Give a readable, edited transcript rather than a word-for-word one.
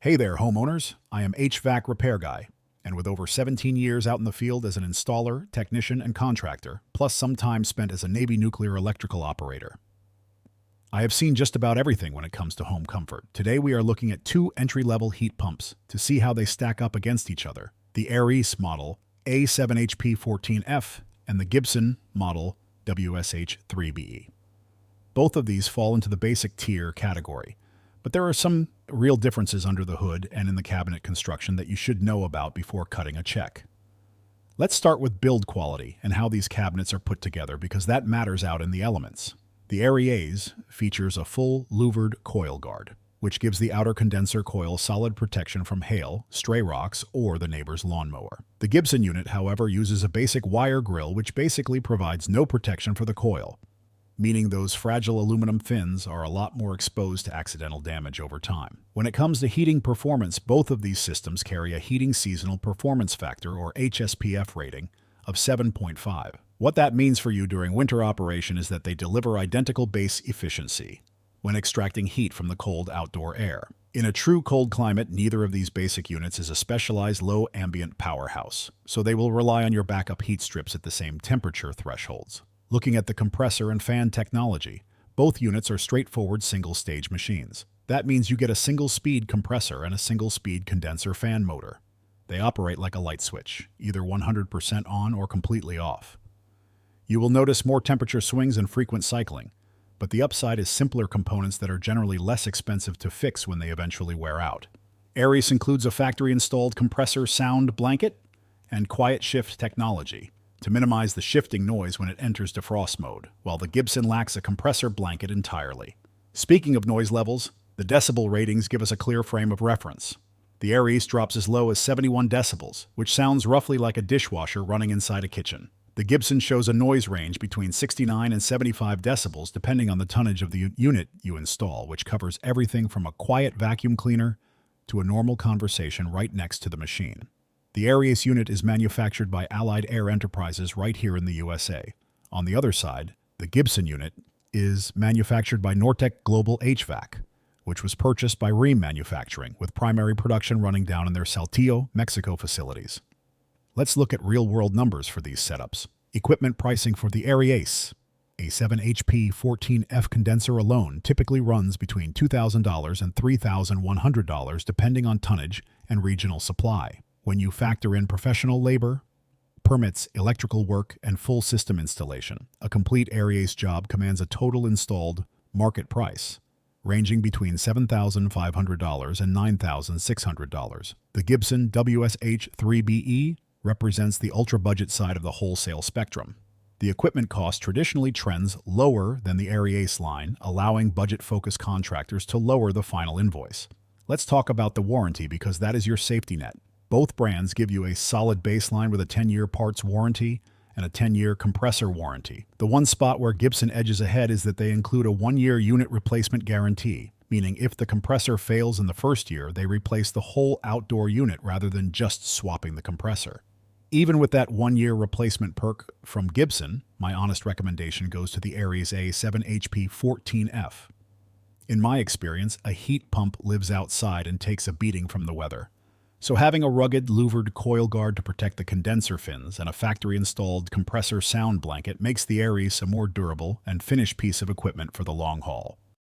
Hey there, homeowners. I am HVAC Repair Guy, and with over 17 years out in the field as an installer, technician, and contractor, plus some time spent as a Navy nuclear electrical operator, I have seen just about everything when it comes to home comfort. Today we are looking at two entry-level heat pumps to see how they stack up against each other. The Airease model A7HP14F and the Gibson model WSH3BE. Both of these fall into the basic tier category, but there are some real differences under the hood and in the cabinet construction that you should know about before cutting a check. Let's start with build quality and how these cabinets are put together because that matters out in the elements. The Airease features a full louvered coil guard, which gives the outer condenser coil solid protection from hail, stray rocks, or the neighbor's lawnmower. The Gibson unit, however, uses a basic wire grill which basically provides no protection for the coil, meaning those fragile aluminum fins are a lot more exposed to accidental damage over time. When it comes to heating performance, both of these systems carry a heating seasonal performance factor, or HSPF rating, of 7.5. What that means for you during winter operation is that they deliver identical base efficiency when extracting heat from the cold outdoor air. In a true cold climate, neither of these basic units is a specialized low ambient powerhouse, so they will rely on your backup heat strips at the same temperature thresholds. Looking at the compressor and fan technology, both units are straightforward single-stage machines. That means you get a single-speed compressor and a single-speed condenser fan motor. They operate like a light switch, either 100% on or completely off. You will notice more temperature swings and frequent cycling, but the upside is simpler components that are generally less expensive to fix when they eventually wear out. Airease includes a factory-installed compressor sound blanket and quiet shift technology to minimize the shifting noise when it enters defrost mode, while the Gibson lacks a compressor blanket entirely. Speaking of noise levels, the decibel ratings give us a clear frame of reference. The Airease drops as low as 71 decibels, which sounds roughly like a dishwasher running inside a kitchen. The Gibson shows a noise range between 69 and 75 decibels depending on the tonnage of the unit you install, which covers everything from a quiet vacuum cleaner to a normal conversation right next to the machine. The Airease unit is manufactured by Allied Air Enterprises right here in the USA. On the other side, the Gibson unit is manufactured by Nortec Global HVAC, which was purchased by Rheem Manufacturing, with primary production running down in their Saltillo, Mexico facilities. Let's look at real-world numbers for these setups. Equipment pricing for the Airease A7HP14F condenser alone typically runs between $2,000 and $3,100 depending on tonnage and regional supply. When you factor in professional labor, permits, electrical work, and full system installation, a complete Airease job commands a total installed market price ranging between $7,500 and $9,600. The Gibson WSH3BE represents the ultra-budget side of the wholesale spectrum. The equipment cost traditionally trends lower than the Airease line, allowing budget-focused contractors to lower the final invoice. Let's talk about the warranty because that is your safety net. Both brands give you a solid baseline with a 10-year parts warranty and a 10-year compressor warranty. The one spot where Gibson edges ahead is that they include a 1-year unit replacement guarantee, meaning if the compressor fails in the first year, they replace the whole outdoor unit rather than just swapping the compressor. Even with that 1-year replacement perk from Gibson, my honest recommendation goes to the Airease A7HP14F. In my experience, a heat pump lives outside and takes a beating from the weather. So having a rugged, louvered coil guard to protect the condenser fins and a factory-installed compressor sound blanket makes the Airease a more durable and finished piece of equipment for the long haul.